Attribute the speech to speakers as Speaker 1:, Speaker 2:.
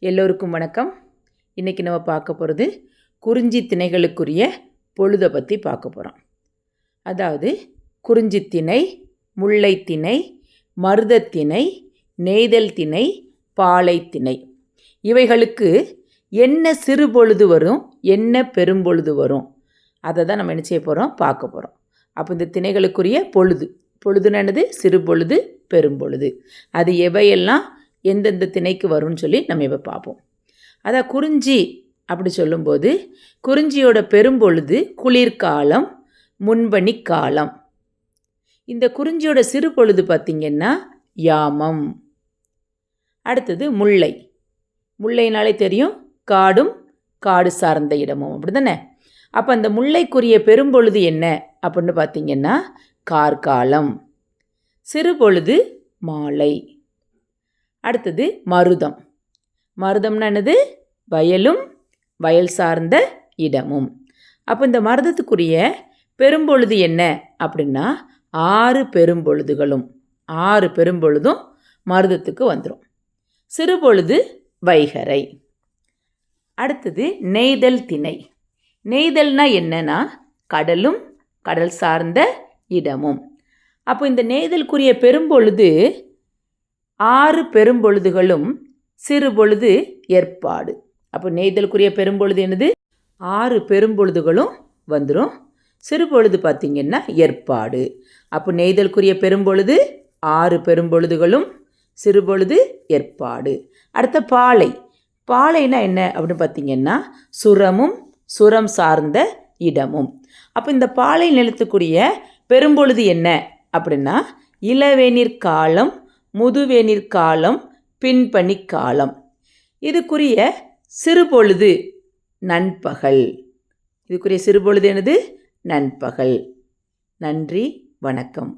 Speaker 1: எல்லோருக்கும் வணக்கம். இன்றைக்கி நம்ம பார்க்க போகிறது குறிஞ்சி திணைகளுக்குரிய பொழுதை பற்றி பார்க்க போகிறோம். அதாவது குறிஞ்சி திணை, முல்லை திணை, மருதத்திணை, நெய்தல் திணை, பாலை திணை, இவைகளுக்கு என்ன சிறு பொழுது வரும், என்ன பெரும்பொழுது வரும், அதை தான் நம்ம என்ன செய்ய போகிறோம், பார்க்க போகிறோம். அப்போ இந்த திணைகளுக்குரிய பொழுதுனது சிறு பொழுது, பெரும்பொழுது, அது எவையெல்லாம் எந்தெந்த திணைக்கு வரும்னு சொல்லி நம்ம இப்போ பார்ப்போம். அதான் குறிஞ்சி அப்படி சொல்லும்போது குறிஞ்சியோட பெரும்பொழுது குளிர்காலம், முன்பனி காலம். இந்த குறிஞ்சியோட சிறு பொழுது பார்த்திங்கன்னா யாமம். அடுத்தது முல்லை. முல்லைனாலே தெரியும், காடும் காடு சார்ந்த இடமும், அப்படி தானே? அப்போ அந்த முல்லைக்குரிய பெரும்பொழுது என்ன அப்படின்னு பார்த்திங்கன்னா கார்காலம். சிறு பொழுது மாலை. அடுத்தது மருதம். மருதம்னா என்னது? வயலும் வயல் சார்ந்த இடமும். அப்போ இந்த மருதத்துக்குரிய பெரும்பொழுது என்ன அப்படின்னா 6 பெரும்பொழுதுகளும், 6 பெரும்பொழுதும் மருதத்துக்கு வந்துடும். சிறுபொழுது வைகறை. அடுத்தது நெய்தல் திணை. நெய்தல்னா என்னன்னா கடலும் கடல் சார்ந்த இடமும். அப்போ இந்த நெய்தலுக்குரிய பெரும்பொழுது 6 பெரும்பொழுதுகளும் சிறு பொழுது ஏற்பாடு. அப்போ நெய்தலுக்குரிய பெரும்பொழுது என்னது? 6 பெரும்பொழுதுகளும் வந்துடும். சிறு பொழுது பார்த்திங்கன்னா ஏற்பாடு. அப்போ நெய்தலுக்குரிய பெரும்பொழுது 6 பெரும்பொழுதுகளும், சிறு பொழுது ஏற்பாடு. அடுத்த பாலை. பாலைனா என்ன அப்படின்னு பார்த்திங்கன்னா சுரமும் சுரம் சார்ந்த இடமும். அப்போ இந்த பாலை நிலத்துக்குரிய பெரும்பொழுது என்ன அப்படின்னா இளவேநீர் காலம், முதுவேநீர் காலம், பின்பனி காலம். இதுக்குரிய சிறுபொழுது நண்பகல். இதுக்குரிய சிறுபொழுது என்னது? நண்பகல். நன்றி, வணக்கம்.